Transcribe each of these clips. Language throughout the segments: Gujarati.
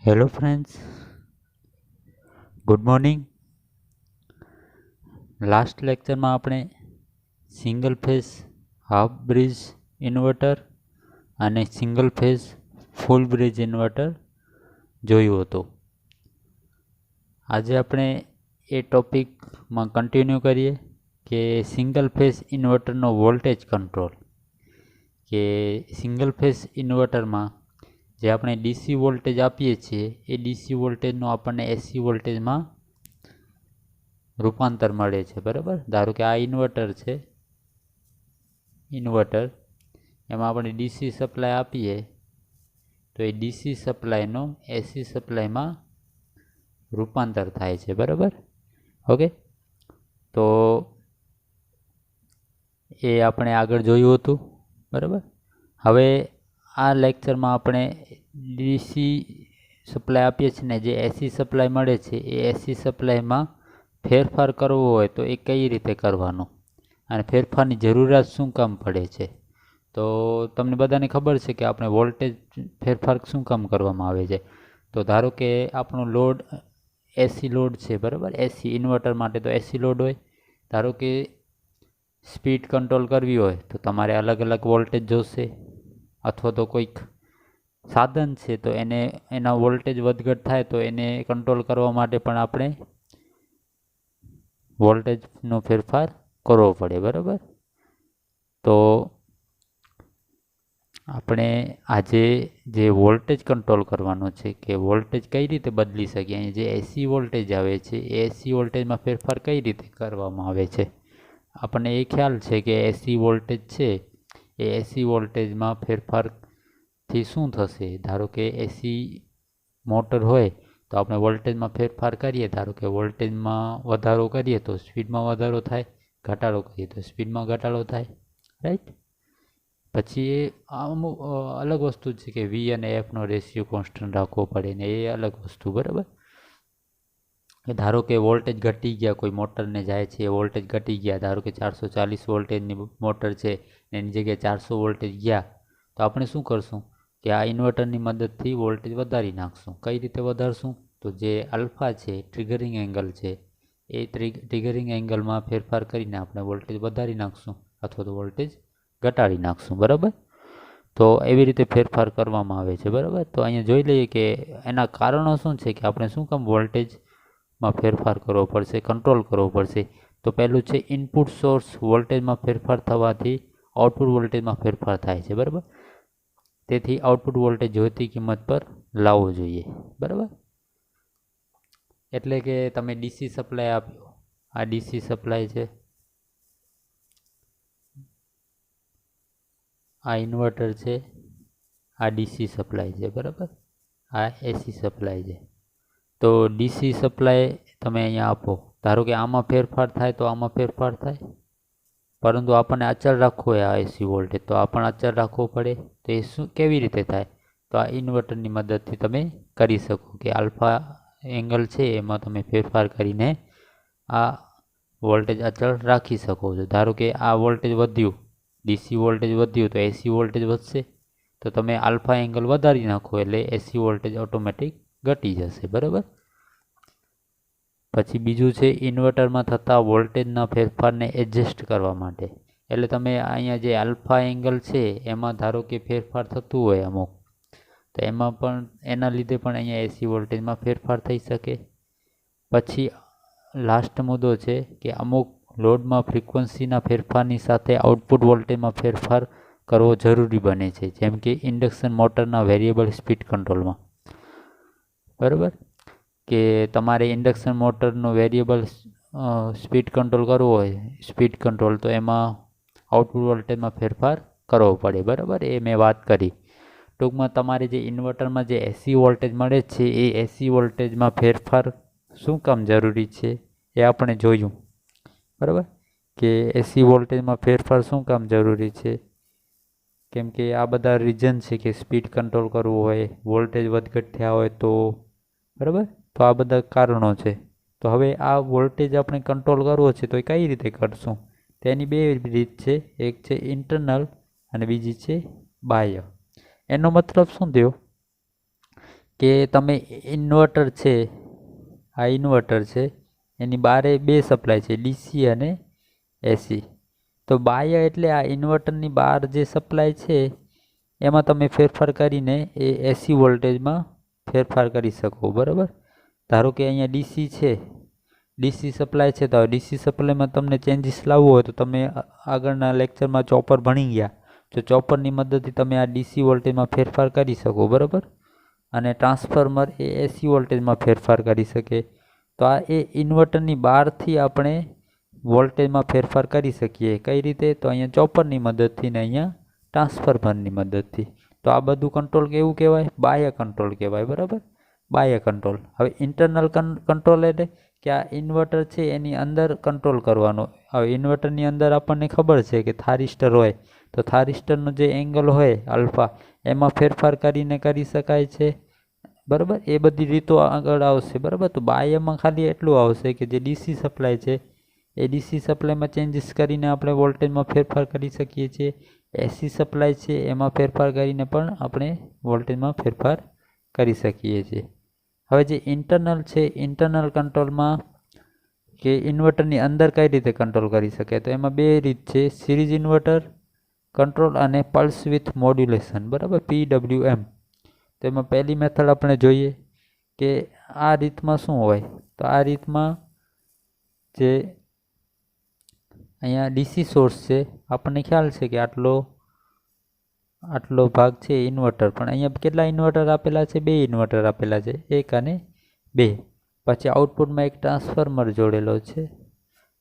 Hello friends, good morning. Last લેક્ચરમાં આપણે single phase half bridge inverter અને સિંગલ ફેઝ ફૂલ બ્રિજ ઇન્વર્ટર જોયું હતું. આજે આપણે એ ટોપિકમાં કન્ટિન્યુ કરીએ કે સિંગલ ફેઝ ઇન્વર્ટરનો વોલ્ટેજ કંટ્રોલ. કે સિંગલ ફેઝ ઇન્વર્ટરમાં જે આપણે ડીસી વોલ્ટેજ આપીએ છીએ એ ડીસી વોલ્ટેજનો આપણને એસી વોલ્ટેજમાં રૂપાંતર મળે છે. બરાબર, ધારો કે આ ઇન્વર્ટર છે, ઇન્વર્ટર એમાં આપણે ડીસી સપ્લાય આપીએ તો એ ડીસી સપ્લાયનો એસી સપ્લાયમાં રૂપાંતર થાય છે. બરાબર, ઓકે. તો એ આપણે આગળ જોયું હતું. બરાબર, હવે આ લેક્ચરમાં આપણે ડીસી સપ્લાય આપીએ છીએ ને જે એસી સપ્લાય મળે છે એ એસી સપ્લાયમાં ફેરફાર કરવો હોય તો એ કઈ રીતે કરવાનો અને ફેરફારની જરૂરિયાત શું કામ પડે છે. તો તમને બધાને ખબર છે કે આપણે વોલ્ટેજ ફેરફાર શું કામ કરવામાં આવે છે. તો ધારો કે આપણો લોડ એસી લોડ છે, બરાબર, એસી ઇન્વર્ટર માટે તો એસી લોડ હોય. ધારો કે સ્પીડ કંટ્રોલ કરવી હોય તો તમારે અલગ અલગ વોલ્ટેજ જોશે, અથવા તો કોઈક સાધન છે તો એના વોલ્ટેજ વધઘટ થાય તો એને કંટ્રોલ કરવા માટે પણ આપણે વોલ્ટેજનો ફેરફાર કરવો પડે. બરાબર, તો આપણે આજે જે વોલ્ટેજ કંટ્રોલ કરવાનો છે કે વોલ્ટેજ કઈ રીતે બદલી શકીએ. અહીં જે એસી વોલ્ટેજ આવે છે એ એસી વોલ્ટેજમાં ફેરફાર કઈ રીતે કરવામાં આવે છે. આપણને એ ખ્યાલ છે કે એસી વોલ્ટેજ છે એ એસી વોલ્ટેજમાં ફેરફારથી શું થશે. ધારો કે એસી મોટર હોય તો આપણે વોલ્ટેજમાં ફેરફાર કરીએ. ધારો કે વોલ્ટેજમાં વધારો કરીએ તો સ્પીડમાં વધારો થાય, ઘટાડો કરીએ તો સ્પીડમાં ઘટાડો થાય, રાઈટ. પછી એ અમુક અલગ વસ્તુ છે કે વી અને એફનો રેશિયો કોન્સ્ટન્ટ રાખવો પડે ને એ અલગ વસ્તુ. બરાબર, ધારો કે વોલ્ટેજ ઘટી ગયા, કોઈ મોટરને જાય છે એ વોલ્ટેજ ઘટી ગયા, ધારો કે 440 વોલ્ટેજની મોટર છે એની જગ્યાએ 400 વોલ્ટેજ ગયા તો આપણે શું કરશું કે આ ઇન્વર્ટરની મદદથી વોલ્ટેજ વધારી નાખશું. કઈ રીતે વધારશું? તો જે આલ્ફા છે, ટ્રિગરિંગ એંગલ છે, એ ટ્રિગરિંગ એંગલમાં ફેરફાર કરીને આપણે વોલ્ટેજ વધારી નાખશું અથવા તો વોલ્ટેજ ઘટાડી નાખશું. બરાબર, તો એવી રીતે ફેરફાર કરવામાં આવે છે. બરાબર, તો અહીંયા જોઈ લઈએ કે એના કારણો શું છે કે આપણે શું કામ વોલ્ટેજમાં ફેરફાર કરવો પડશે, કંટ્રોલ કરવો પડશે. તો પહેલું છે ઇનપુટ સોર્સ વોલ્ટેજમાં ફેરફાર થવાથી આઉટપુટ વોલ્ટેજમાં ફેરફાર થાય છે. બરાબર, તેથી આઉટપુટ વોલ્ટેજ જોઈતી કિંમત પર લાવવો જોઈએ. બરાબર, એટલે કે તમે ડીસી સપ્લાય આપ્યો, આ ડીસી સપ્લાય છે, આ ઇન્વર્ટર છે, આ ડીસી સપ્લાય છે. બરાબર, આ એસી સપ્લાય છે. તો ડીસી સપ્લાય તમે અહીંયા આપો, ધારો કે આમાં ફેરફાર થાય તો આમાં ફેરફાર થાય, પરંતુ આપણને અચળ રાખવો હોય આ એસી વોલ્ટેજ તો આપણને અચળ રાખવો પડે. તો એ શું કેવી રીતે થાય? તો આ ઇન્વર્ટરની મદદથી તમે કરી શકો કે આલ્ફા એંગલ છે એમાં તમે ફેરફાર કરીને આ વોલ્ટેજ અચળ રાખી શકો છો. ધારો કે આ વોલ્ટેજ વધ્યું, ડીસી વોલ્ટેજ વધ્યું તો એસી વોલ્ટેજ વધશે, તો તમે આલ્ફા એંગલ વધારી નાખો એટલે એસી વોલ્ટેજ ઓટોમેટિક ઘટી જશે. બરાબર, પછી બીજું છે ઇન્વર્ટરમાં થતા વોલ્ટેજના ફેરફારને એડજસ્ટ કરવા માટે. એટલે તમે અહીંયા જે આલ્ફા એંગલ છે એમાં ધારો કે ફેરફાર થતું હોય અમુક, તો એમાં પણ એના લીધે પણ અહીંયા એસી વોલ્ટેજમાં ફેરફાર થઈ શકે. પછી લાસ્ટ મુદ્દો છે કે અમુક લોડમાં ફ્રીક્વન્સીના ફેરફારની સાથે આઉટપુટ વોલ્ટેજમાં ફેરફાર કરવો જરૂરી બને છે, જેમ કે ઇન્ડક્શન મોટરના વેરિયેબલ સ્પીડ કંટ્રોલમાં. બરાબર, કે તમારે ઇન્ડક્શન મોટરનો વેરિયેબલ સ્પીડ કંટ્રોલ કરવો હોય, સ્પીડ કંટ્રોલ, તો એમાં આઉટપુટ વોલ્ટેજમાં ફેરફાર કરવો પડે. બરાબર, એ મેં વાત કરી. ટૂંકમાં તમારે જે ઇન્વર્ટરમાં જે એસી વોલ્ટેજ મળે છે એ એસી વોલ્ટેજમાં ફેરફાર શું કામ જરૂરી છે એ આપણે જોયું. બરાબર, કે એસી વોલ્ટેજમાં ફેરફાર શું કામ જરૂરી છે, કેમ કે આ બધા રીઝન છે કે સ્પીડ કંટ્રોલ કરવું હોય, વોલ્ટેજ વધઘટ થયા હોય તો. બરાબર, તો આ બધા કારણો છે. તો હવે આ વોલ્ટેજ આપણે કંટ્રોલ કરવો છે તો એ કઈ રીતે કરશું? તેની બે રીત છે, એક છે ઇન્ટરનલ અને બીજી છે બાહ્ય. એનો મતલબ શું થયો કે તમે ઇન્વર્ટર છે, આ ઇન્વર્ટર છે, એની બારે બે સપ્લાય છે, ડીસી અને એસી. તો બાહ્ય એટલે આ ઇન્વર્ટરની બહાર જે સપ્લાય છે એમાં તમે ફેરફાર કરીને એ એસી વોલ્ટેજમાં ફેરફાર કરી શકો. બરાબર. ધારો કે અહીંયા ડીસી છે, ડીસી સપ્લાય છે, તો ડીસી સપ્લાયમાં તમને ચેન્જીસ લાવવો હોય તો તમે આગળના લેક્ચરમાં ચોપર ભણી ગયા, તો ચોપરની મદદથી તમે આ ડીસી વોલ્ટેજમાં ફેરફાર કરી શકો. બરાબર. અને ટ્રાન્સફોર્મર એ એસી વોલ્ટેજમાં ફેરફાર કરી શકે. તો આ એ ઇન્વર્ટરની બહારથી આપણે વોલ્ટેજમાં ફેરફાર કરી શકીએ. કઈ રીતે? તો અહીંયા ચોપરની મદદથી ને અહીંયા ટ્રાન્સફોર્મરની મદદથી. તો આ બધું કંટ્રોલ કેવું કહેવાય? બાહ્ય કંટ્રોલ કહેવાય. બરાબર. બાહ્ય કંટ્રોલ. હવે ઇન્ટરનલ કંટ્રોલ એટલે કે આ ઇન્વર્ટર છે એની અંદર કંટ્રોલ કરવાનો. હવે ઇન્વર્ટરની અંદર આપણને ખબર છે કે થારિસ્ટર હોય, તો થારિસ્ટરનો જે એંગલ હોય આલ્ફા, એમાં ફેરફાર કરીને કરી શકાય છે. બરાબર. એ બધી રીતો આગળ આવશે. બરાબર. તો બાહ્યમાં ખાલી એટલું આવશે કે જે ડીસી સપ્લાય છે એ ડીસી સપ્લાયમાં ચેન્જીસ કરીને આપણે વોલ્ટેજમાં ફેરફાર કરી શકીએ છીએ. એસી સપ્લાય છે એમાં ફેરફાર કરીને પણ આપણે વોલ્ટેજમાં ફેરફાર કરી શકીએ છીએ. હવે જે ઇન્ટરનલ છે, ઇન્ટરનલ કંટ્રોલમાં કે ઇન્વર્ટરની અંદર કઈ રીતે કંટ્રોલ કરી શકે, તો એમાં બે રીત છે, સિરીઝ ઇન્વર્ટર કંટ્રોલ અને પલ્સ વિથ મોડ્યુલેશન. બરાબર. PWM. તો એમાં પહેલી મેથડ આપણે જોઈએ કે આ રીતમાં શું હોય. તો આ રીતમાં જે અહીંયા ડીસી સોર્સ છે, આપણને ખ્યાલ છે કે આટલો ભાગ છે ઇન્વર્ટર, પણ અહીંયા કેટલા ઇન્વર્ટર આપેલા છે? બે ઇન્વર્ટર આપેલા છે, 1 અને 2. પછી આઉટપુટમાં એક ટ્રાન્સફોર્મર જોડેલો છે.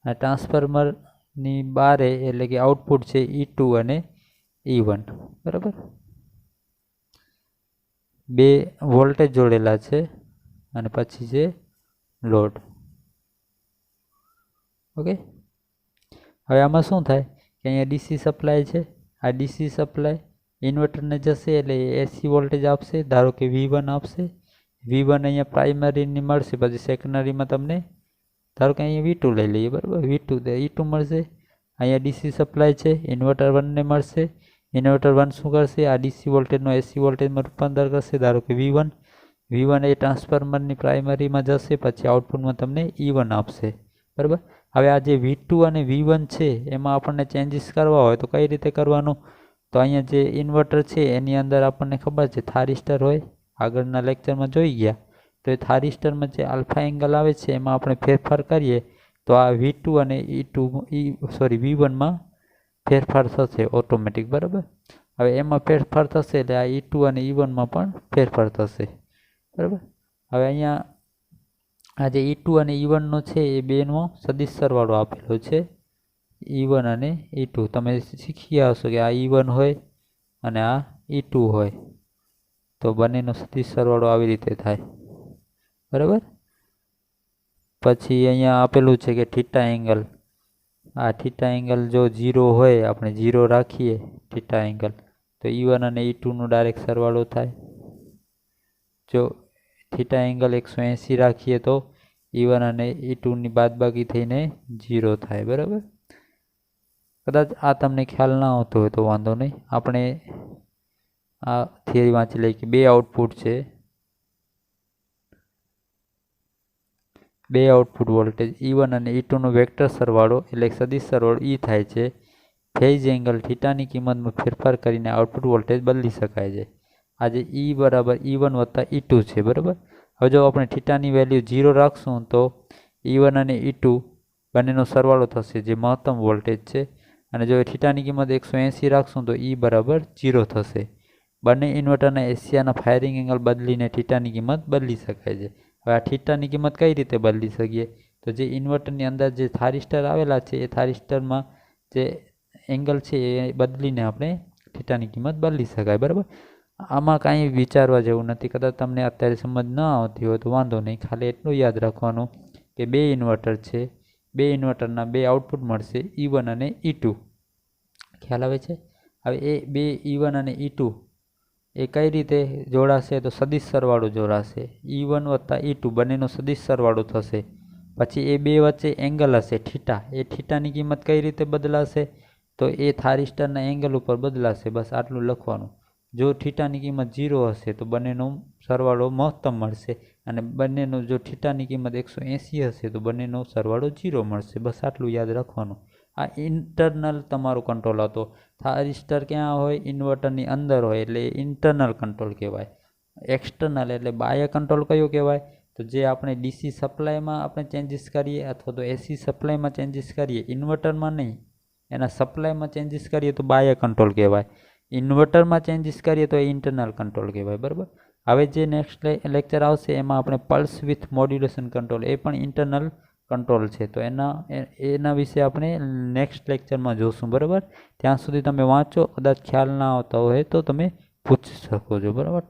આ ટ્રાન્સફોર્મરની બારે એટલે કે આઉટપુટ છે E2 અને E1. બરાબર. બે વોલ્ટેજ જોડેલા છે અને પછી છે લોડ. ઓકે. હવે આમાં શું થાય કે અહીંયા ડીસી સપ્લાય છે, આ ડીસી સપ્લાય ઇન્વર્ટરને જશે એટલે એસી વોલ્ટેજ આપશે. ધારો કે V1 આપશે. V1 અહીંયા પ્રાઇમરીની મળશે, પછી સેકન્ડરીમાં તમને ધારો કે અહીંયા V2 લઈ લઈએ. બરાબર. V2 E2 મળશે. અહીંયા ડીસી સપ્લાય છે, ઇન્વર્ટર 1ને મળશે. ઇન્વર્ટર 1 શું કરશે? આ ડીસી વોલ્ટેજનો એસી વોલ્ટેજમાં રૂપાંતર કરશે. ધારો કે V1 એ ટ્રાન્સફોર્મરની પ્રાઇમરીમાં જશે, પછી આઉટપુટમાં તમને E1 આપશે. બરાબર. હવે આ જે V2 અને V1 છે એમાં આપણને ચેન્જીસ કરવા હોય તો કઈ રીતે કરવાનું? તો અહીંયા જે ઇન્વર્ટર છે એની અંદર આપણને ખબર છે થારિસ્ટર હોય, આગળના લેક્ચરમાં જોઈ ગયા. તો એ થારિસ્ટરમાં જે આલ્ફા એંગલ આવે છે એમાં આપણે ફેરફાર કરીએ તો આ V2 અને V1માં ફેરફાર થશે ઓટોમેટિક. બરાબર. હવે એમાં ફેરફાર થશે એટલે આ E2 અને E1માં પણ ફેરફાર થશે. બરાબર. હવે અહીંયા આ જે E2 અને E1નો છે એ બેનો સદિશ સરવાળો આપેલો છે, E1 અને E2. તમે શીખી આવશો કે આ E1 હોય અને આ E2 હોય, તો બંનેનો સદિશ સરવાળો આવી રીતે થાય. બરાબર. પછી અહીંયા આપેલું છે કે થીટા એંગલ. આ થીટા એંગલ જો 0 હોય, આપણે 0 રાખીએ થીટા એંગલ, તો E1 અને E2નો ડાયરેક્ટ સરવાળો થાય. જો થીટા એંગલ 180 રાખીએ તો E1 અને E2ની બાદબાકી થઈને 0 થાય. બરાબર. કદાચ આ તમને ખ્યાલ ના આવતો હોય તો વાંધો નહીં, આપણે આ થિયરી વાંચી લઈએ કે બે આઉટપુટ છે, બે આઉટપુટ વોલ્ટેજ E1 અને E2નો વેક્ટર સરવાળો એટલે સદિશ સરવાળો E થાય છે. ફેઝ એંગલ થીટાની કિંમતમાં ફેરફાર કરીને આઉટપુટ વોલ્ટેજ બદલી શકાય છે. આ જે E બરાબર E1 વત્તા E2 છે. બરાબર. હવે જો આપણે થીટાની વેલ્યુ 0 રાખશું તો E1 અને E2 બંનેનો સરવાળો થશે, જે મહત્તમ વોલ્ટેજ છે. અને જો થીટાની કિંમત 180 રાખશું તો E બરાબર 0 થશે. બંને ઇન્વર્ટરના એશિયાના ફાયરિંગ એંગલ બદલીને થીટાની કિંમત બદલી શકાય છે. હવે આ થીટાની કિંમત કઈ રીતે બદલી શકીએ? તો જે ઇન્વર્ટરની અંદર જે થારિસ્ટર આવેલા છે એ થારિસ્ટરમાં જે એંગલ છે એ બદલીને આપણે થીટાની કિંમત બદલી શકાય. બરાબર. આમાં કાંઈ વિચારવા જેવું નથી. કદાચ તમને અત્યારે સમજ ન આવતી હોય તો વાંધો નહીં, ખાલી એટલું યાદ રાખવાનું કે બે ઇન્વર્ટર છે, બે ઇન્વર્ટરના બે આઉટપુટ મળશે, E1 અને E2. ખ્યાલ આવે છે? હવે એ બે E1 અને E2 એ કઈ રીતે જોડાશે? તો સદિશ સરવાળો જોડાશે. E1 વત્તા E2 બંનેનો સદિશ સરવાળો થશે. પછી એ બે વચ્ચે એંગલ હશે થીટા, એ થીટાની કિંમત કઈ રીતે બદલાશે? તો એ થારિસ્ટરના એંગલ ઉપર બદલાશે. બસ આટલું લખવાનું. જો થીટાની કિંમત 0 હશે તો બંનેનો સરવાળો મહત્તમ મળશે, અને બંનેનો જો થીટાની કિંમત 180 હશે તો બંનેનો સરવાળો 0 મળશે. બસ આટલું યાદ રાખવાનું. આ ઇન્ટરનલ તમારો કંટ્રોલ હતો. થાઇરિસ્ટર ક્યાં હોય? ઇન્વર્ટરની અંદર હોય એટલે ઇન્ટરનલ કંટ્રોલ કહેવાય. એક્સટર્નલ એટલે બાહ્ય કંટ્રોલ કયો કહેવાય? તો જે આપણે ડીસી સપ્લાયમાં આપણે ચેન્જીસ કરીએ અથવા તો એસી સપ્લાયમાં ચેન્જીસ કરીએ, ઇન્વર્ટરમાં નહીં, એના સપ્લાયમાં ચેન્જીસ કરીએ તો બાહ્ય કંટ્રોલ કહેવાય. ઇન્વર્ટરમાં ચેન્જીસ કરીએ તો એ ઇન્ટરનલ કંટ્રોલ કહેવાય. બરાબર. હવે જે નેક્સ્ટ લેક્ચર આવશે એમાં આપણે પલ્સ વિથ મોડ્યુલેશન કંટ્રોલ, એ પણ ઇન્ટરનલ કંટ્રોલ છે, તો એના વિશે આપણે નેક્સ્ટ લેક્ચરમાં જોશું. બરાબર. ત્યાં સુધી તમે વાંચો, કદાચ ખ્યાલ ના આવતા હોય તો તમે પૂછી શકો છો. બરાબર.